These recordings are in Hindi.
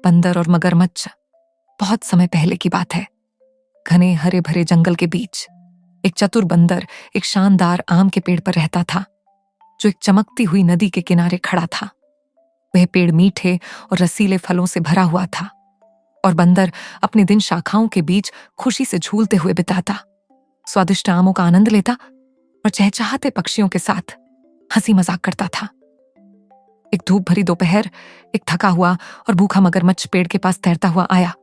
बंदर और मगरमच्छ। बहुत समय पहले की बात है। घने हरे भरे जंगल के बीच एक चतुर बंदर एक शानदार आम के पेड़ पर रहता था, जो एक चमकती हुई नदी के किनारे खड़ा था। वह पेड़ मीठे और रसीले फलों से भरा हुआ था और बंदर अपने दिन शाखाओं के बीच खुशी से झूलते हुए बिताता, स्वादिष्ट आमों का आनंद लेता और चहचहाते पक्षियों के साथ हंसी मजाक करता था। एक धूप भरी दोपहर एक थका हुआ और भूखा मगरमच्छ पेड़ के पास तैरता हुआ आया।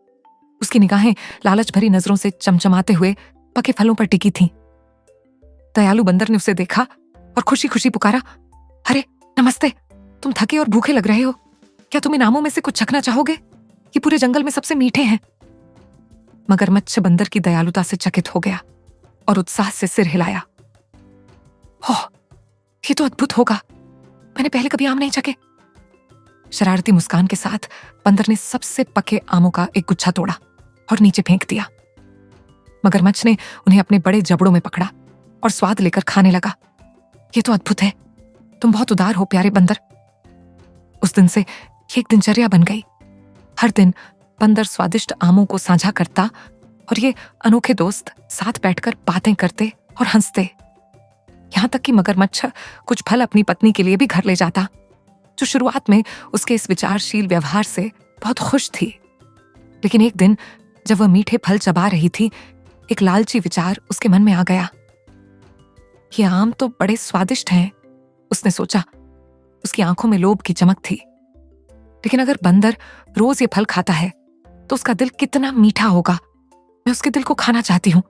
उसकी निगाहें लालच भरी नजरों से चमचमाते हुए पके फलों पर टिकी थीं। दयालु बंदर ने उसे देखा और खुशी खुशी पुकारा, अरे नमस्ते, तुम थके और भूखे लग रहे हो। क्या तुम इन आमों में से कुछ चखना चाहोगे? ये पूरे जंगल में सबसे मीठे हैं। मगरमच्छ बंदर की दयालुता से चकित हो गया और उत्साह से सिर हिलाया। ओह, ये तो अद्भुत होगा। मैंने पहले कभी आम नहीं चखे। शरारती मुस्कान के साथ बंदर ने सबसे पके आमों का एक गुच्छा तोड़ा और नीचे फेंक दिया। मगरमच्छ ने उन्हें अपने बड़े जबड़ों में पकड़ा और स्वाद लेकर खाने लगा। ये तो अद्भुत है। तुम बहुत उदार हो प्यारे बंदर। उस दिन से ये एक दिनचर्या बन गई। हर दिन बंदर स्वादिष्ट आमों को साझा करता और ये अनोखे दोस्त साथ बैठकर बातें करते और हंसते। यहां तक कि मगरमच्छ कुछ फल अपनी पत्नी के लिए भी घर ले जाता, जो शुरुआत में उसके इस विचारशील व्यवहार से बहुत खुश थी। लेकिन एक दिन जब वह मीठे फल चबा रही थी, एक लालची विचार उसके मन में आ गया। ये आम तो बड़े स्वादिष्ट हैं, उसने सोचा। उसकी आंखों में लोभ की चमक थी। लेकिन अगर बंदर रोज ये फल खाता है तो उसका दिल कितना मीठा होगा। मैं उसके दिल को खाना चाहती हूं।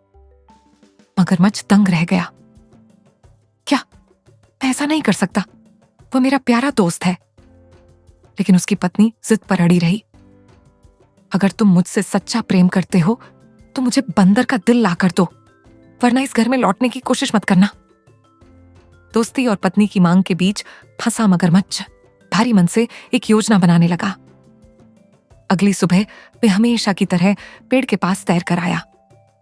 मगरमच्छ दंग रह गया। क्या मैं ऐसा नहीं कर सकता? वो मेरा प्यारा दोस्त है। लेकिन उसकी पत्नी जिद पर अड़ी रही। अगर तुम मुझसे सच्चा प्रेम करते हो तो मुझे बंदर का दिल ला कर दो, वरना इस घर में लौटने की कोशिश मत करना। दोस्ती और पत्नी की मांग के बीच फंसा मगरमच्छ भारी मन से एक योजना बनाने लगा। अगली सुबह वह हमेशा की तरह पेड़ के पास तैर कर आया,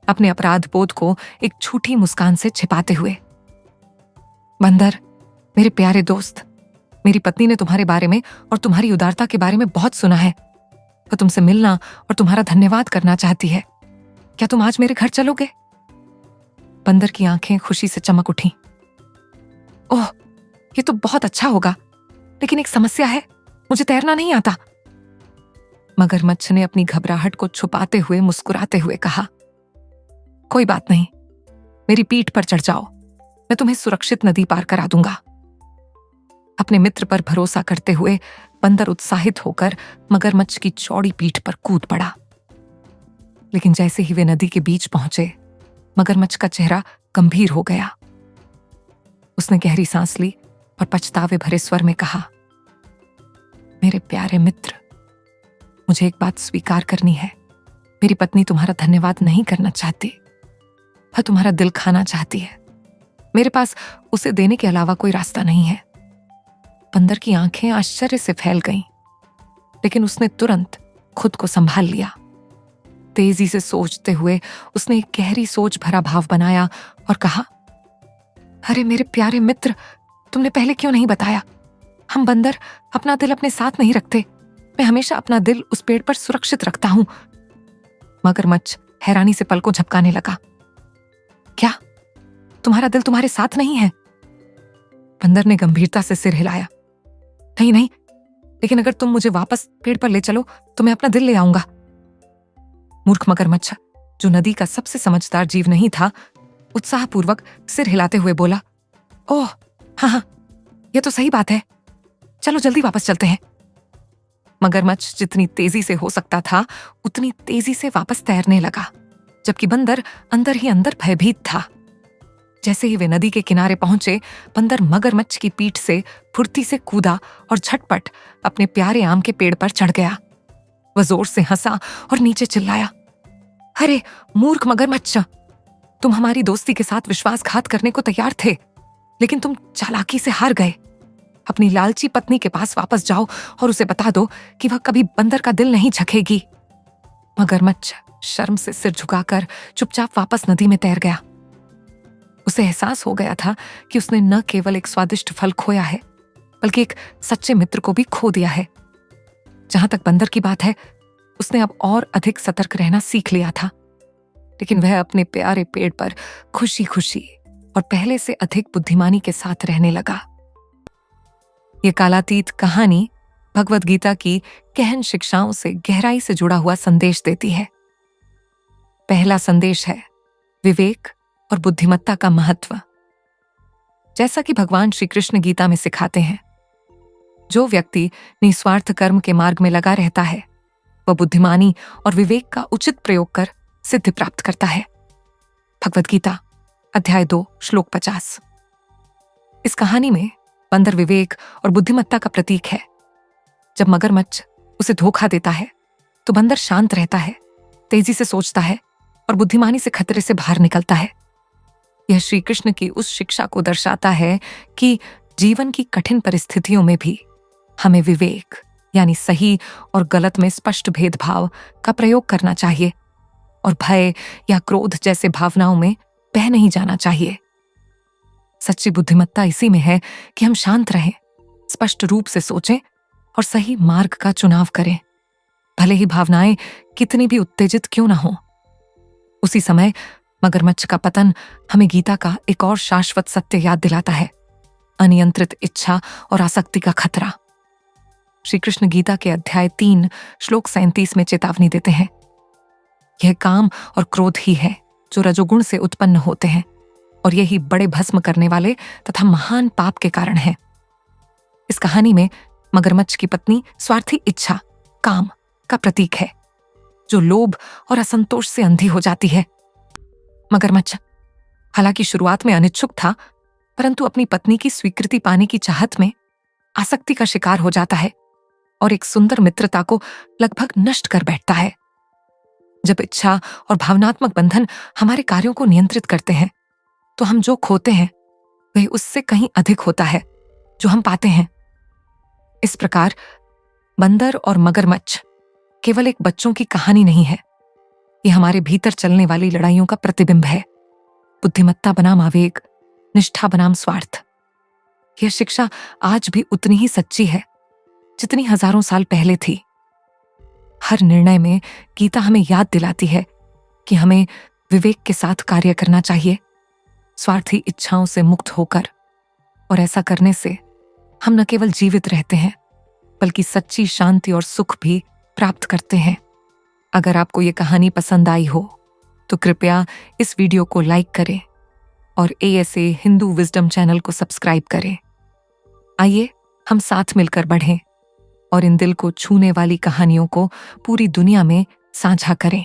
अपने अपराध बोध को एक झूठी मुस्कान से छिपाते हुए। बंदर, मेरे प्यारे दोस्त, मेरी पत्नी ने तुम्हारे बारे में और तुम्हारी उदारता के बारे में बहुत सुना है। वह तुमसे मिलना और तुम्हारा धन्यवाद करना चाहती है। क्या तुम आज मेरे घर चलोगे? बंदर की आंखें खुशी से चमक उठी। ओह, ये तो बहुत अच्छा होगा, लेकिन एक समस्या है, मुझे तैरना नहीं आता। मगरमच्छ ने अपनी घबराहट को छुपाते हुए मुस्कुराते हुए कहा, कोई बात नहीं, मेरी पीठ पर चढ़ जाओ, मैं तुम्हें सुरक्षित नदी पार करा दूंगा। अपने मित्र पर भरोसा करते हुए बंदर उत्साहित होकर मगरमच्छ की चौड़ी पीठ पर कूद पड़ा। लेकिन जैसे ही वे नदी के बीच पहुंचे, मगरमच्छ का चेहरा गंभीर हो गया। उसने गहरी सांस ली और पछतावे भरे स्वर में कहा, मेरे प्यारे मित्र, मुझे एक बात स्वीकार करनी है। मेरी पत्नी तुम्हारा धन्यवाद नहीं करना चाहती, वह तुम्हारा दिल खाना चाहती है। मेरे पास उसे देने के अलावा कोई रास्ता नहीं है। बंदर की आंखें आश्चर्य से फैल गईं, लेकिन उसने तुरंत खुद को संभाल लिया। तेजी से सोचते हुए उसने एक गहरी सोच भरा भाव बनाया और कहा, अरे मेरे प्यारे मित्र, तुमने पहले क्यों नहीं बताया? हम बंदर अपना दिल अपने साथ नहीं रखते। मैं हमेशा अपना दिल उस पेड़ पर सुरक्षित रखता हूं। मगरमच्छ हैरानी से पलकों झपकाने लगा। क्या तुम्हारा दिल तुम्हारे साथ नहीं है? बंदर ने गंभीरता से सिर हिलाया। नहीं नहीं, लेकिन अगर तुम मुझे वापस पेड़ पर ले चलो तो मैं अपना दिल ले आऊंगा। मूर्ख मगरमच्छ, जो नदी का सबसे समझदार जीव नहीं था, उत्साहपूर्वक सिर हिलाते हुए बोला, ओह हाँ हाँ, यह तो सही बात है। चलो जल्दी वापस चलते हैं। मगरमच्छ जितनी तेजी से हो सकता था उतनी तेजी से वापस तैरने लगा, जबकि बंदर अंदर ही अंदर भयभीत था। जैसे ही वे नदी के किनारे पहुंचे, बंदर मगरमच्छ की पीठ से फुर्ती से कूदा और झटपट अपने प्यारे आम के पेड़ पर चढ़ गया। वह जोर से हंसा और नीचे चिल्लाया, अरे मूर्ख मगरमच्छ, तुम हमारी दोस्ती के साथ विश्वासघात करने को तैयार थे, लेकिन तुम चालाकी से हार गए। अपनी लालची पत्नी के पास वापस जाओ और उसे बता दो कि वह कभी बंदर का दिल नहीं झकेगी। मगरमच्छ शर्म से सिर झुकाकर चुपचाप वापस नदी में तैर गया। उसे एहसास हो गया था कि उसने न केवल एक स्वादिष्ट फल खोया है, बल्कि एक सच्चे मित्र को भी खो दिया है। जहां तक बंदर की बात है, उसने अब और अधिक सतर्क रहना सीख लिया था, लेकिन वह अपने प्यारे पेड़ पर खुशी खुशी और पहले से अधिक बुद्धिमानी के साथ रहने लगा। ये कालातीत कहानी भगवद गीता की गहन शिक्षाओं से गहराई से जुड़ा हुआ संदेश देती है। पहला संदेश है विवेक और बुद्धिमत्ता का महत्व। जैसा कि भगवान श्री कृष्ण गीता में सिखाते हैं, जो व्यक्ति निस्वार्थ कर्म के मार्ग में लगा रहता है वह बुद्धिमानी और विवेक का उचित प्रयोग कर सिद्धि प्राप्त करता है। भगवद गीता अध्याय 2 श्लोक 50। इस कहानी में बंदर विवेक और बुद्धिमत्ता का प्रतीक है। जब मगरमच्छ उसे धोखा देता है तो बंदर शांत रहता है, तेजी से सोचता है और बुद्धिमानी से खतरे से बाहर निकलता है। यह श्री कृष्ण की उस शिक्षा को दर्शाता है कि जीवन की कठिन परिस्थितियों में भी हमें विवेक यानी सही और गलत में स्पष्ट भेदभाव का प्रयोग करना चाहिए और भय या क्रोध जैसे भावनाओं में बह नहीं जाना चाहिए। सच्ची बुद्धिमत्ता इसी में है कि हम शांत रहें, स्पष्ट रूप से सोचें और सही मार्ग का चुनाव करें, भले ही भावनाएं कितनी भी उत्तेजित क्यों ना हो। उसी समय मगरमच्छ का पतन हमें गीता का एक और शाश्वत सत्य याद दिलाता है, अनियंत्रित इच्छा और आसक्ति का खतरा। श्री कृष्ण गीता के अध्याय 3 श्लोक 37 में चेतावनी देते हैं, यह काम और क्रोध ही है जो रजोगुण से उत्पन्न होते हैं और यही बड़े भस्म करने वाले तथा महान पाप के कारण है। इस कहानी में मगरमच्छ की पत्नी स्वार्थी इच्छा, काम का प्रतीक है, जो लोभ और असंतोष से अंधी हो जाती है। मगरमच्छ हालांकि शुरुआत में अनिच्छुक था, परंतु अपनी पत्नी की स्वीकृति पाने की चाहत में आसक्ति का शिकार हो जाता है और एक सुंदर मित्रता को लगभग नष्ट कर बैठता है। जब इच्छा और भावनात्मक बंधन हमारे कार्यों को नियंत्रित करते हैं तो हम जो खोते हैं वह उससे कहीं अधिक होता है जो हम पाते हैं। इस प्रकार बंदर और मगरमच्छ केवल एक बच्चों की कहानी नहीं है, ये हमारे भीतर चलने वाली लड़ाइयों का प्रतिबिंब है। बुद्धिमत्ता बनाम आवेग, निष्ठा बनाम स्वार्थ। यह शिक्षा आज भी उतनी ही सच्ची है जितनी हजारों साल पहले थी। हर निर्णय में गीता हमें याद दिलाती है कि हमें विवेक के साथ कार्य करना चाहिए, स्वार्थी इच्छाओं से मुक्त होकर। और ऐसा करने से हम न केवल जीवित रहते हैं बल्कि सच्ची शांति और सुख भी प्राप्त करते हैं। अगर आपको ये कहानी पसंद आई हो तो कृपया इस वीडियो को लाइक करें और ASA हिंदू विजडम चैनल को सब्सक्राइब करें। आइए हम साथ मिलकर बढ़ें और इन दिल को छूने वाली कहानियों को पूरी दुनिया में साझा करें।